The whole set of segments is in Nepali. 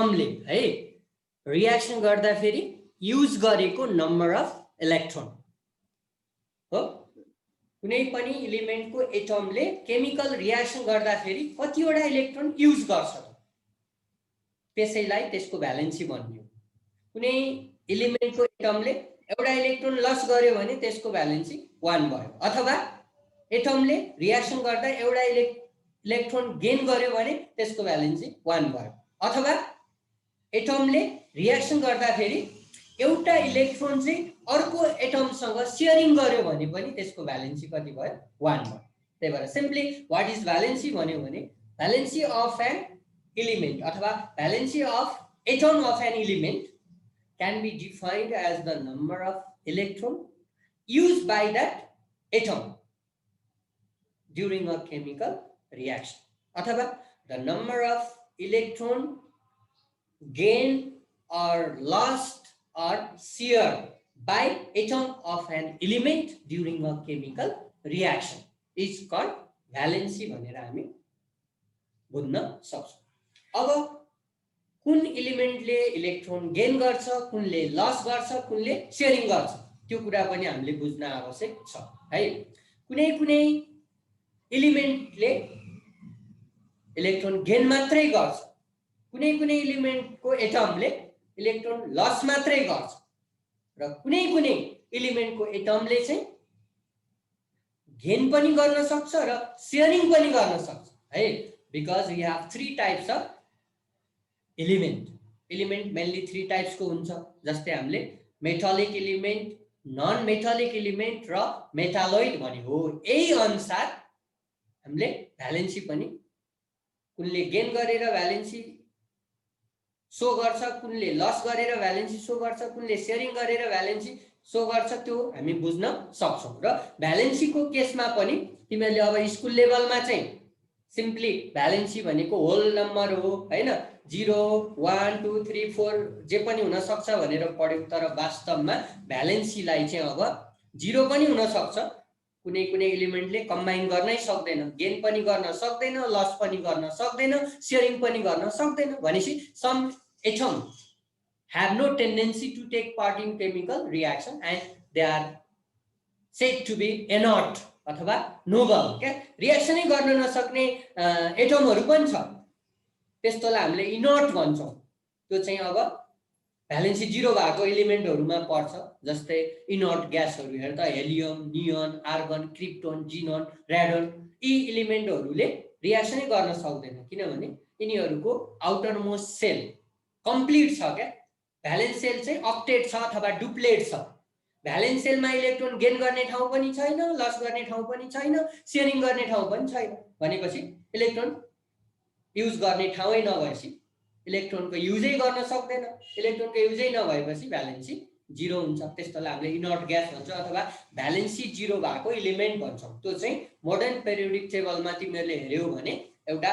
एटमले है रियाक्सन गर्दा फेरि युज गरेको नम्बर अफ इलेक्ट्रोन हो कुनै पनि एलिमेन्टको एटमले केमिकल रियाक्सन गर्दा फेरि कतिवटा इलेक्ट्रोन युज गर्छ त्यसैलाई त्यसको भ्यालेन्सी भनियो कुनै एलिमेन्टको एटमले एउटा इलेक्ट्रोन लस गर्यो भने त्यसको भ्यालेन्सी 1 भयो अथवा एटमले रियाक्सन गर्दा एउटा इलेक्ट्रोन गेन गर्यो भने त्यसको भ्यालेन्सी 1 भयो अथवा एटमले रियाक्सन गर्दा फेरि एउटा इलेक्ट्रोन चाहिँ अर्को एटमसँग शेयरिङ गर्यो भने पनि त्यसको भ्यालेन्सी कति भयो 1 भयो त्यही भएर सिम्पली व्हाट इज भ्यालेन्सी भन्यो भने भ्यालेन्सी अफ एन एलिमेन्ट अथवा valency of atom of an element can be defined as the number of electron used by that atom during a chemical reaction अथवा the number of electron gained or lost or shared by atom of an element during a chemical reaction is called valency भनेर हामी बुझ्न सक्छौं अब कुन एलिमेन्टले इलेक्ट्रोन गेन गर्छ कुनले लस गर्छ कुनले शेयरिङ गर्छ त्यो कुरा पनि हामीले बुझ्न आवश्यक छ है कुनै कुनै एलिमेन्टले इलेक्ट्रोन गेन मात्रै गर्छ कुनै कुनै एलिमेन्टको एटमले इलेक्ट्रोन लस मात्रै गर्छ र कुनै कुनै एलिमेन्टको एटमले चाहिँ गेन पनि गर्न सक्छ र शेयरिङ पनि गर्न सक्छ है because we have 3 types of element mainly 3 types को हुन्छ जस्तै हामीले metallic element non metallic element र मेटालोइड भन्ने हो यही अनुसार हामीले भ्यालेन्सी पनि कुनले गेन गरेर भ्यालेन्सी शो गर्छ कुनले लस गरेर भ्यालेन्सी शो गर्छ कुनले शेयरिङ गरेर भ्यालेन्सी शो गर्छ त्यो हामी बुझ्न सक्छौं र भ्यालेन्सीको केसमा पनि तिमीहरूले अब स्कुल लेभलमा चाहिँ सिम्पली भ्यालेन्सी भनेको होल नम्बर हो हैन 0 1 2 3 4 जे पनि हुन सक्छ भनेर पढ्यौ तर वास्तवमा भ्यालेन्सीलाई चाहिँ अब 0 पनि हुन सक्छ कुनै कुनै एलिमेन्टले कम्बाइन गर्नै सक्दैन गेन पनि गर्न सक्दैन लस पनि गर्न सक्दैन शेयरिङ पनि गर्न सक्दैन भनेपछि some atom have no tendency to take part in chemical reaction and they are said to be inert अथवा नोबल के रियाक्सनै गर्न नसक्ने एटमहरु पनि छ त्यस्तोलाई हामीले इनर्ट भन्छौं त्यो चाहिँ अब भ्यालेन्सी 0 भएको एलिमेन्टहरुमा पर्छ जस्तै इनर्ट ग्यासहरु हेर्दा helium neon argon krypton xenon radon यी एलिमेन्टहरुले रियाक्सनै गर्न सक्दैन किनभने यिनीहरुको आउटर मोस्ट सेल कम्प्लिट छ के भ्यालेन्स सेल चाहिँ अक्टेट छ अथवा डुप्लेट छ भ्यालेन्स सेलमा इलेक्ट्रोन गेन गर्ने ठाउँ पनि छैन लस गर्ने ठाउँ पनि छैन शेयरिङ गर्ने ठाउँ पनि छैन भनेपछि इलेक्ट्रोन युज गर्ने ठाउँै नभएपछि इलेक्ट्रोनको युजै गर्न सक्दैन इलेक्ट्रोनको युजै नभएपछि भ्यालेन्सी 0 हुन्छ त्यस्तोलाई हामीले इनर्ट ग्यास भन्छ अथवा भ्यालेन्सी 0 भएको एलिमेन्ट भन्छौं त्यो चाहिँ मोडर्न पेरियोडिक टेबलमा तिमीहरूले हेर्यौ भने एउटा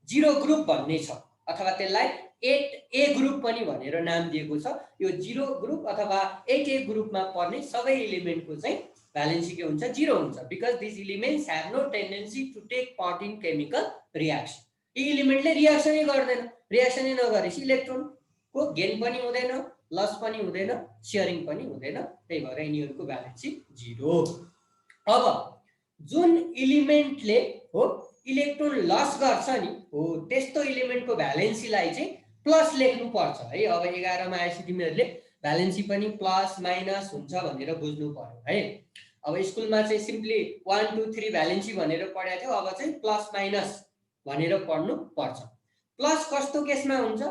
0 ग्रुप भन्ने छ अथवा त्यसलाई 8A ग्रुप पनि भनेर नाम दिएको छ यो 0 ग्रुप अथवा 8A ग्रुपमा पर्ने सबै एलिमेन्टको चाहिँ भ्यालेन्सी के हुन्छ 0 हुन्छ because this elements have no tendency to take part in chemical reaction यी एलिमेन्टले रियाक्सनै गर्दैन रियाक्सनै नगरेपछि इलेक्ट्रोनको गेन पनि हुँदैन लस पनि हुँदैन शेयरिङ पनि हुँदैन त्यही भएर यिनीहरुको भ्यालेन्सी 0 अब जुन एलिमेन्टले हो इलेक्ट्रोन लस गर्छ नि हो त्यस्तो एलिमेन्टको भ्यालेन्सीलाई चाहिँ प्लस लेख्नु पर्छ है अब 11 मा आएपछि तिमीहरुले भ्यालेन्सी पनि प्लस माइनस हुन्छ भनेर बुझ्नु पर्यो है अब स्कुलमा चाहिँ सिम्पली 1 2 3 भ्यालेन्सी भनेर पढाएको थियो अब चाहिँ प्लस माइनस भनेर पढ्नु पर्छ प्लस कस्तो केसमा हुन्छ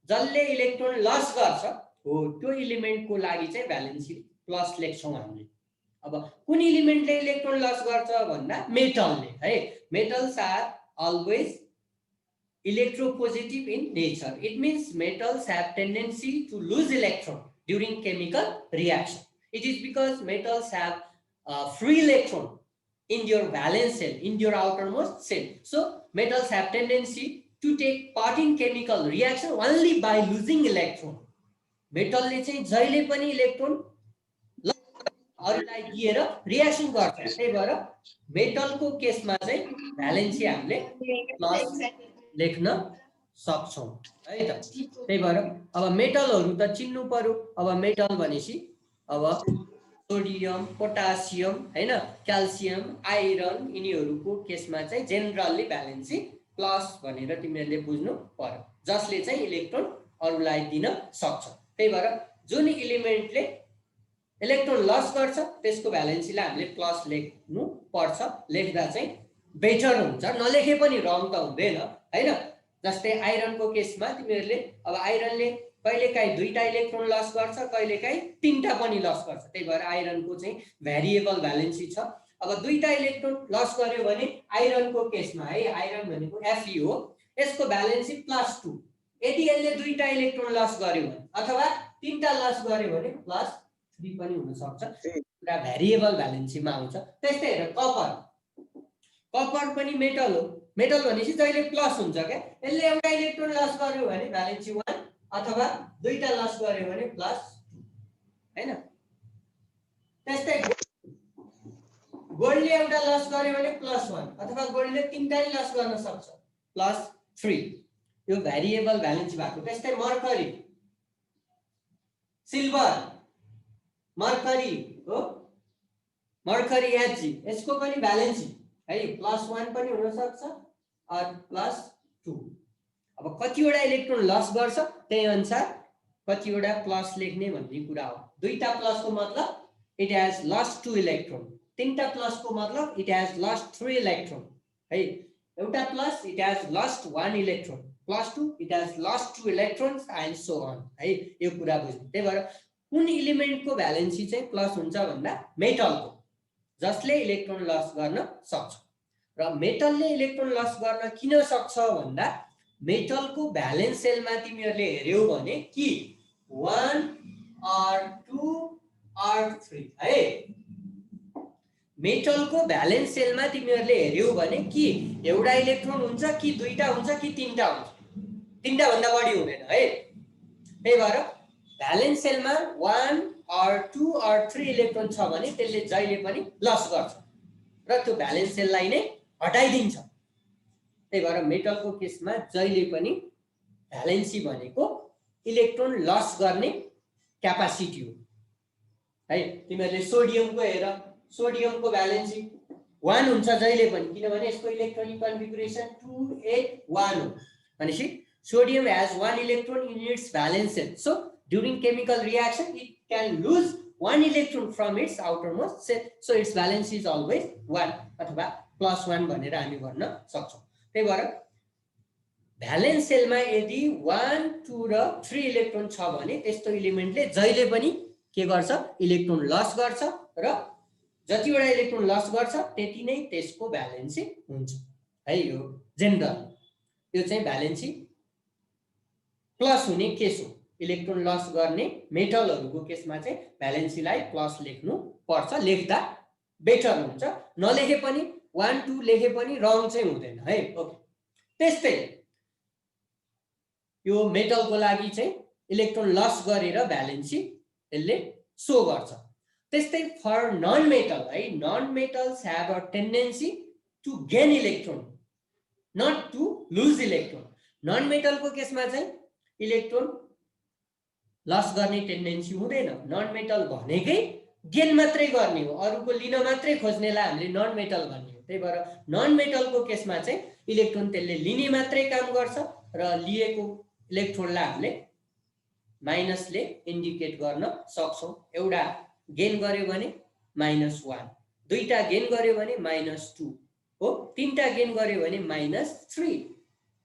जसले इलेक्ट्रोन लस गर्छ हो त्यो एलिमेन्टको लागि चाहिँ भ्यालेन्सी प्लस लेख्छौं हामीले अब कुन एलिमेन्टले इलेक्ट्रोन लस गर्छ भन्दा मेटलले है metals are always electropositive in nature. It means metals have tendency to lose electron during chemical reaction. It is because metals have free electron in your valence cell, in your outermost cell. So metals have tendency to take part in chemical reaction only by losing electron. Metal ले चाहिँ जहिले पनि इलेक्ट्रोन अरूलाई दिएर रियाक्सन गर्छ त्यही भएर मेटलको केसमा चाहिँ भ्यालेन्सी हामीले प्लस लेख्न सक्छौं है त। त्यही भएर अब मेटलहरु त चिन्नु पर्यो। अब मेटल भनेपछि अब सोडियम, पोटासियम हैन, क्याल्सियम, आइरन यिनीहरुको केसमा चाहिँ जेनरली भ्यालेन्सी प्लस भनेर तिमीहरुले बुझ्नु पर्यो, जसले चाहिँ इलेक्ट्रोन अरूलाई दिन सक्छ। त्यही भएर जुन एलिमेन्टले इलेक्ट्रोन लस गर्छ त्यसको भ्यालेन्सीलाई हामीले प्लस लेख्नु पर्छ। लेख्दा चाहिँ बेटर हुन्छ, नलेखे पनि रङ त हुँदैन हैन। जस्तै आइरनको केसमा तिमीहरुले अब आइरनले कहिलेकाहीँ 2टा इलेक्ट्रोन लस गर्छ, कहिलेकाहीँ 3टा पनि लस गर्छ। त्यही भएर आइरनको चाहिँ भेरिएबल भ्यालेन्सी छ। अब 2टा इलेक्ट्रोन लस गर्यो भने आइरनको केसमा है, आइरन भनेको Fe हो, यसको भ्यालेन्सी +2। यदि यसले 2टा इलेक्ट्रोन लस गर्यो भने अथवा 3टा लस गर्यो भने +3 पनि हुन सक्छ। एउटा भेरिएबल भ्यालेन्सीमा आउँछ। त्यस्तै हेर कपर, कपर पनि मेटल हो। मेटल भनेपछि जहिले प्लस हुन्छ के, यसले एउटा इलेक्ट्रोन लस गर्यो भने भ्यालेन्सी 1 अथवा 2टा लस गर्यो भने +2 हैन। त्यस्तै गोल्डले एउटा लस गर्यो भने +1 अथवा गोल्डले 3टा लस गर्न सक्छ +3। यो भेरिएबल भ्यालेन्सी भएको। त्यस्तै मर्करी, सिल्भर, मर्करी हो, मर्करी Hg, यसको पनि भ्यालेन्सी है +1 पनि हुन सक्छ और +2। अब कतिवटा इलेक्ट्रोन लस गर्छ त्यही अनुसार कतिवटा प्लस लेख्ने भन्ने कुरा हो। 2टा प्लसको मतलब इट हैज लस्ट 2 इलेक्ट्रोन, 3टा प्लसको मतलब इट हैज लस्ट 3 इलेक्ट्रोन है। एउटा plus it has lost 1 electron, +2 it has lost 2 electrons and so on है। यो कुरा बुझ्नु। त्यही भएर कुन एलिमेन्टको भ्यालेन्सी चाहिँ प्लस हुन्छ भन्दा मेटलको, जसले इलेक्ट्रोन लस गर्न सक्छ। र मेटलले इलेक्ट्रोन लस गर्न किन सक्छ भन्दा मेटलको भ्यालेन्स सेलमा तिमीहरुले हेर्यौ भने कि 1 or 2 or 3 है। मेटलको भ्यालेन्स सेलमा तिमीहरुले हेर्यौ भने कि एउटा इलेक्ट्रोन हुन्छ कि 2टा हुन्छ कि 3टा हुन्छ, 3टा भन्दा बढी हुँदैन है। त्यही भएर भ्यालेन्स सेलमा 1 or 2 or 3 इलेक्ट्रोन छ भने त्यसले जहिले पनि लस गर्छ र त्यो भ्यालेन्स सेललाई नै हटाइदिन्छ। त्यही भएर मेटलको केसमा जहिले पनि भ्यालेन्सी भनेको इलेक्ट्रोन लस गर्ने क्यापासिटी हो है। तिमीहरुले सोडियमको हेर, सोडियमको भ्यालेन्सी 1 हुन्छ जहिले पनि, किनभने यसको इलेक्ट्रोनिक कन्फिगुरेसन 281 हो। भनेपछि sodium has 1 electron in its valence shell, so during chemical reaction it can lose 1 electron from its outermost shell, so its valence is always 1 अथवा +1 भनेर हामी भन्न सक्छौं। त्यही भएर भ्यालेन्स सेलमा यदि 1 2 र 3 इलेक्ट्रोन छ भने त्यस्तो एलिमेन्टले जहिले पनि के गर्छ, इलेक्ट्रोन लस गर्छ र जतिवटा इलेक्ट्रोन लस गर्छ त्यति नै त्यसको भ्यालेन्सी हुन्छ है। यो जेनरल यो चाहिँ भ्यालेन्सी प्लस हुने केस हो। इलेक्ट्रोन लस गर्ने मेटलहरुको केसमा चाहिँ भ्यालेन्सीलाई प्लस लेख्नु पर्छ, लेख्दा बेटर हुन्छ। नलेखे पनि 1 2 लेखे पनि रङ चाहिँ हुँदैन है। ओके, त्यस्तै यो मेटलको लागि चाहिँ इलेक्ट्रोन लस गरेर भ्यालेन्सी यसले शो गर्छ। त्यस्तै फर नन मेटल है, non metals have a tendency to gain electron not to lose electron. Non मेटलको केसमा चाहिँ इलेक्ट्रोन लस गर्ने टेन्डेन्सी हुँदैन। नन मेटल भनेकै गेन मात्रै गर्ने हो, अरूको लिन मात्रै खोज्नेलाई हामीले नन मेटल भन्ने हो। त्यही भएर नन मेटलको केसमा चाहिँ इलेक्ट्रोन त्यसले लिने मात्रै काम गर्छ र लिएको इलेक्ट्रोनलाई हामीले माइनसले इन्डिकेट गर्न सक्छौं। एउटा गेन गर्यो भने -1, 2टा गेन गर्यो भने -2 हो, 3टा गेन गर्यो भने -3।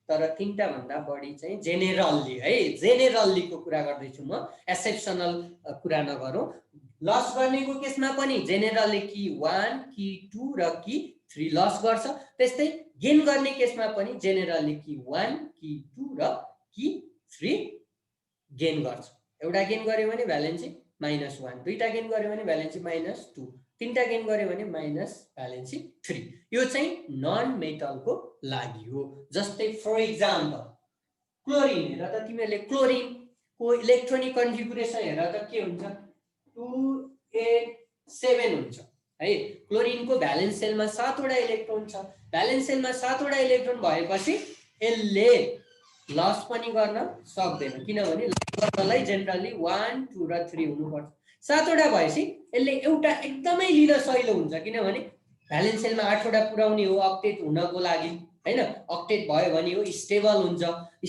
तर 3टा भन्दा बढी चाहिँ जेनेरली है, जेनेरलीको कुरा गर्दैछु म, एक्सेप्सनल कुरा नगरौँ। लस गर्नेको केसमा पनि जेनेरली कि 1 कि 2 र कि 3 लस गर्छ। त्यस्तै गेन गर्ने केसमा पनि जेनेरली कि 1 कि 2 र कि 3 गेन गर्छ। एउटा गेन गर्यो भने भ्यालेन्सी -1, 2टा गेन गर्यो भने भ्यालेन्सी -2, 3टा गेन गर्यो भने -3। यो चाहिँ नन मेटलको लागि हो। जस्तै फर एक्जाम्पल क्लोरिन हेर त, तिमीहरुले क्लोरिनको इलेक्ट्रोनिक कन्फिगुरेसन हेर त के हुन्छ, 287 हुन्छ है। क्लोरिनको भ्यालेन्स सेलमा 7 वटा इलेक्ट्रोन छ। भ्यालेन्स सेलमा 7 वटा इलेक्ट्रोन भएपछि यसले लस पनि गर्न सक्दैन किनभने गर्नलाई जेनरली 1 2 र 3 हुनुपर्छ 7 वटा भएपछि यसले एउटा एकदमै लिन सजिलो हुन्छ किनभने भ्यालेन्स सेलमा 8 वटा पुर्याउने हो अक्टेट हुनको लागि हैन अक्टेट भयो भने हो स्टेबल हुन्छ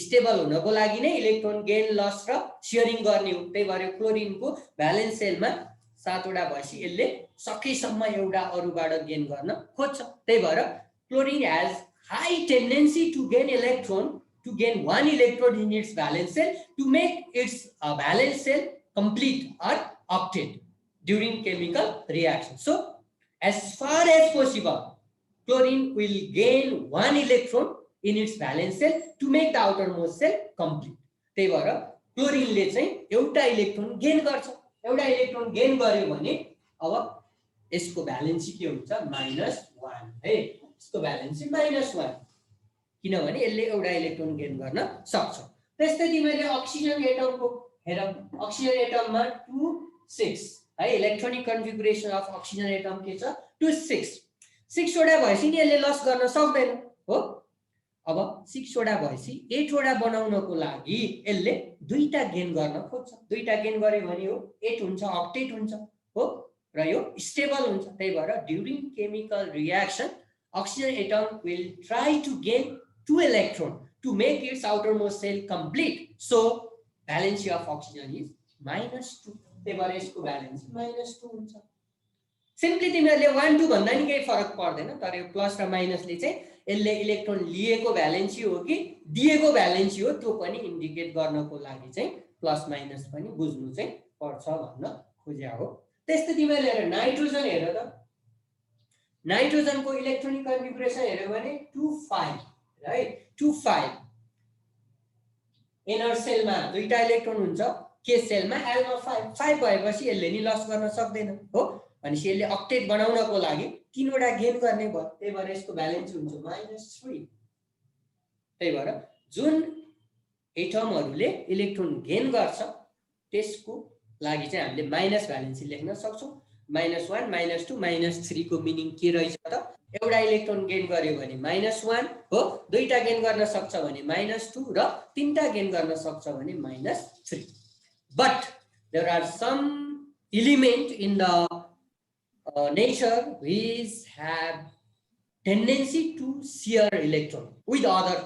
स्टेबल हुनको लागि नै इलेक्ट्रोन गेन लस र शेयरिङ गर्ने हो त्यही भएर क्लोरिनको भ्यालेन्स सेलमा 7 वटा भएपछि यसले सकेसम्म एउटा अरूबाट गेन गर्न खोज्छ त्यही भएर chlorine has high tendency to gain electron to gain one electron in its valence cell to make its valence cell complete or octet during chemical reaction. So, as far as possible, chlorine will gain one electron in its valence cell to make the outermost cell complete. त्यही भएर क्लोरिनले चाहिँ एउटा इलेक्ट्रोन गेन गर्छ एउटा इलेक्ट्रोन गेन गर्यो भने अब यसको भ्यालेन्सी के हुन्छ -1 है यसको भ्यालेन्सी -1 किनभने यसले एउटा इलेक्ट्रोन गेन गर्न सक्छ त्यस्तै तिमीले अक्सिजन एटमको हेर अक्सिजन एटममा 2 6 है electronic configuration of oxygen atom के छ 2 6 6 वटा भएपछि नि यसले लस गर्न सक्दैन हो अब 6 वटा भएपछि 8 वटा बनाउनको लागि यसले दुईटा गेन गर्न खोज्छ दुईटा गेन गर्यो भने हो 8 हुन्छ अक्टेट हुन्छ हो र यो स्टेबल हुन्छ त्यही भएर during chemical reaction oxygen atom will try to gain 2 electron to make its outermost cell complete. So, valency of oxygen is -2. त्यही भएर यसको भ्यालेन्सी -2 हुन्छ सिम्पली तिमीहरुले 1 2 भन्दा नि केही फरक पर्दैन तर यो प्लस र माइनसले चाहिँ यसले इलेक्ट्रोन लिएको भ्यालेन्सी हो कि दिएको भ्यालेन्सी हो त्यो पनि इन्डिकेट गर्नको लागि चाहिँ प्लस माइनस पनि बुझ्नु चाहिँ पर्छ भन्न खोजेको हो त्यस्तै तिमीहरुले हेर नाइट्रोजन हेर त नाइट्रोजन को इलेक्ट्रोनिक कन्फिगुरेसन हेर्यो भने 2 5 राइट 2 5 इनर सेलमा दुईटा इलेक्ट्रोन हुन्छ के सेलमा एल मा 5 5 भएपछि यसले नि लस गर्न सक्दैन हो भनेपछि यसले अक्टेट बनाउनको लागि तीनवटा गेन गर्ने भयो त्यही भएर यसको भ्यालेन्सी हुन्छ -3 त्यही भएर जुन एटमहरुले इलेक्ट्रोन गेन गर्छ त्यसको लागि चाहिँ हामीले माइनस भ्यालेन्सी लेख्न सक्छौं -1 -2 -3 को मिनिङ के रहेछ त एउटा इलेक्ट्रोन गेन गर्यो भने -1 हो दुईटा गेन गर्न सक्छ भने -2 र तीनटा गेन गर्न सक्छ भने -3 but there are some element in the nature which have tendency to share electron with other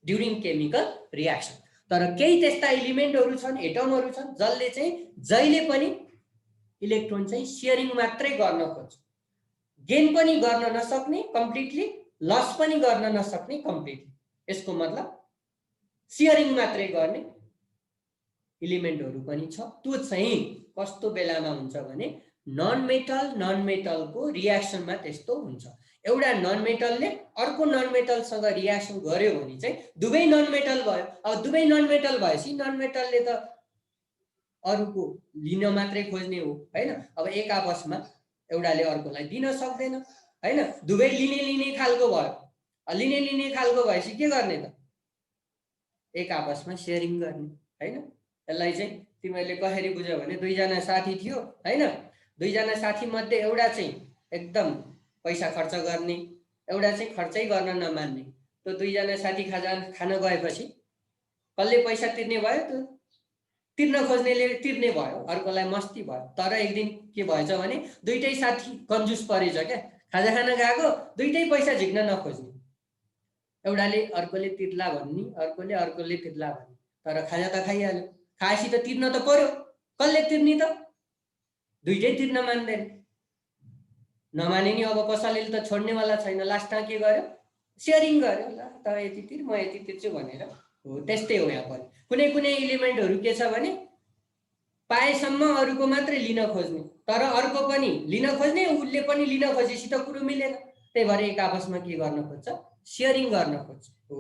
during chemical reaction तर केही त्यस्ता एलिमेन्टहरु छन् एटमहरु छन् जसले चाहिँ जहिले पनि इलेक्ट्रोन चाहिँ शेयरिङ मात्रै गर्न खोज्छ गेन पनि गर्न नसक्ने कम्प्लिटली लस पनि गर्न नसक्ने कम्प्लिटली यसको मतलब शेयरिङ मात्रै गर्ने एलिमेन्टहरु पनि छ त्यो चाहिँ कस्तो बेलामा हुन्छ भने नन मेटल को रिएक्सनमा त्यस्तो हुन्छ एउटा नन मेटलले अर्को नन मेटलसँग रिएक्सन गर्यो भने चाहिँ दुवै नन मेटल भयो अब दुवै नन मेटल भएपछि नन मेटलले त अरुको लिन मात्रै खोज्ने हो हैन अब एक आपसमा एउटाले अर्कोलाई दिन सक्दैन हैन दुवै लिने खालको भयो लिने खालको भएपछि के गर्ने त एक आपसमा शेयरिङ गर्ने हैन यसलाई चाहिँ तिमीले कसरी बुझ्यौ भने दुई जना साथी थियो हैन दुई जना साथी मध्ये एउटा चाहिँ एकदम पैसा खर्च गर्ने एउटा चाहिँ खर्चै गर्न नमान्ने त्यो दुई जना साथी खाना गएपछि कसले पैसा तिर्ने भयो त्यो तिर्न खोज्नेले तिर्ने भयो अर्कोलाई मस्ती भयो तर एक दिन के भएछ भने दुईटै साथी कन्जुस परेछ के खाजा खाना गएको दुईटै पैसा झिक्न नखोज्ने एउटाले अर्कोले तिर्ला भन्नी अर्कोले तिर्ला भन्नी तर खाजा त खाइहाल्यो खाएपछि त तिर्न त पर्यो कसले तिर्ने त दुईटै तिर्न मान्दैन नमाने नि अब कसैले त छोड्नेवाला छैन लास्टमा के गर्यो शेयरिङ गर्यो ल त यति तिर म यति तिर्छु भनेर हो त्यस्तै हो यहाँ पनि कुनै एलिमेन्टहरु के छ भने पाएसम्म अरुको मात्रै लिन खोज्ने तर अर्को पनि लिन खोज्ने उले पनि लिन खोजेपछि त कुरो मिलेन त्यही भएर एक आपसमा के गर्न खोज्छ शेयरिङ गर्न खोज्छ हो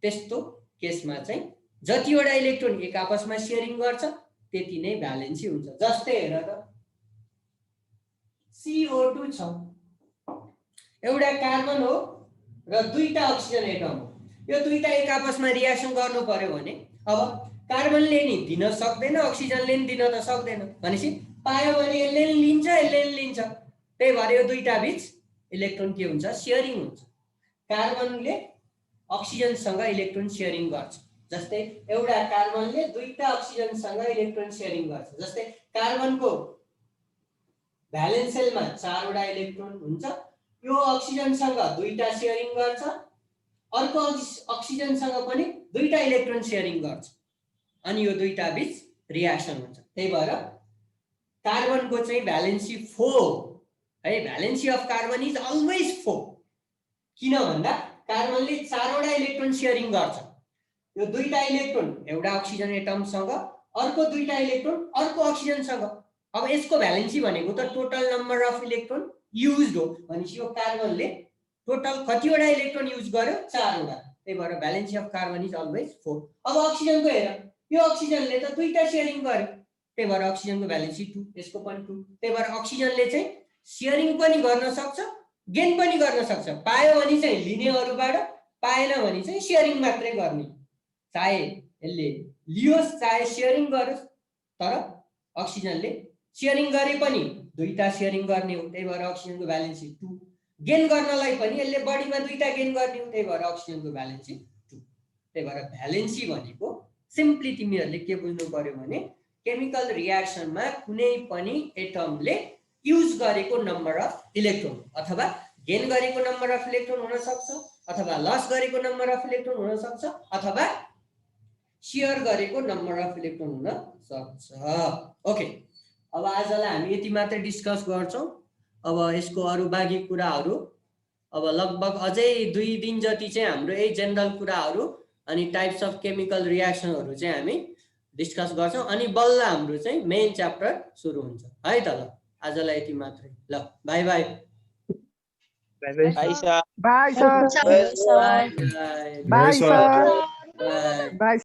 त्यस्तो केसमा चाहिँ जतिवटा इलेक्ट्रोन एक आपसमा शेयरिङ गर्छ त्यति नै भ्यालेन्सी हुन्छ जस्तै हेर त CO2 छ एउटा कार्बन हो र दुईटा अक्सिजन एटम हो यो दुईटा एक आपसमा रिएक्सन गर्नु पर्यो भने अब कार्बनले नि दिन सक्दैन अक्सिजनले नि दिन त सक्दैन भनेपछि पायो भने यसले लिन्छ यसले लिन्छ त्यही भएर यो दुईटा बीच इलेक्ट्रोन के हुन्छ शेयरिङ हुन्छ कार्बनले अक्सिजनसँग इलेक्ट्रोन शेयरिङ गर्छ जस्तै एउटा कार्बनले दुईटा अक्सिजनसँग इलेक्ट्रोन सेयरिङ गर्छ। जस्तै कार्बनको भ्यालेन्स सेलमा 4 वटा इलेक्ट्रोन हुन्छ, यो अक्सिजनसँग दुईटा सेयरिङ गर्छ, अर्को अक्सिजनसँग पनि दुईटा इलेक्ट्रोन सेयरिङ गर्छ, अनि यो दुईटा बीच रियाक्सन हुन्छ। त्यही भएर कार्बनको चाहिँ भ्यालेन्सी 4 है, valency of carbon is always 4। किन भन्दा कार्बनले 4 वटा इलेक्ट्रोन सेयरिङ गर्छ, यो दुईटा इलेक्ट्रोन एउटा अक्सिजन एटमसँग, अर्को दुईटा इलेक्ट्रोन अर्को अक्सिजनसँग। अब यसको भ्यालेन्सी भनेको त total number of electron used हो, भनेपछि यो कार्बनले टोटल कतिवटा इलेक्ट्रोन युज गर्यो? 4 वटा। त्यही भएर valency of carbon is always 4। अब अक्सिजनको हेर, यो अक्सिजनले त दुईटा सेयरिङ गर्यो, त्यही भएर अक्सिजनको भ्यालेन्सी 2, यसको पनि 2। त्यही भएर अक्सिजनले चाहिँ सेयरिङ पनि गर्न सक्छ, गेन पनि गर्न सक्छ। पायो भने चाहिँ लिने अरूबाट, पाएन भने चाहिँ सेयरिङ मात्रै गर्ने। चाहे यसले लियोस् चाहे सेयरिङ गरोस्, तर अक्सिजनले सेयरिङ गरे पनि दुईटा सेयरिङ गर्ने हो, त्यही भएर अक्सिजनको भ्यालेन्सी 2। गेन गर्नलाई पनि यसले बढीमा दुईटा गेन गर्ने हो, त्यही भएर अक्सिजनको भ्यालेन्सी 2। त्यही भएर भ्यालेन्सी भनेको सिम्पली तिमीहरूले के बुझ्नु पर्यो भने केमिकल रियाक्सनमा कुनै पनि एटमले युज गरेको नम्बर अफ इलेक्ट्रोन, अथवा गेन गरेको नम्बर अफ इलेक्ट्रोन हुन सक्छ, अथवा लस गरेको नम्बर अफ इलेक्ट्रोन हुन सक्छ, अथवा शेयर गरेको नम्बर अफ इलेक्ट्रोन हुन सक्छ। ओके, अब आजलाई हामी यति मात्रै डिस्कस गर्छौं। अब यसको अरु बाँकी कुराहरू अब लगभग अझै 2 दिन जति चाहिँ हाम्रो यही जेनरल कुराहरू अनि टाइप्स अफ केमिकल रियाक्सनहरू चाहिँ हामी डिस्कस गर्छौं, अनि बल्ल हाम्रो चाहिँ मेन च्याप्टर सुरु हुन्छ है त। ल आजलाई यति मात्रै। ल bye bye. Bye sir. Bye sir. Bye sir. Bye bye. Bye sir. By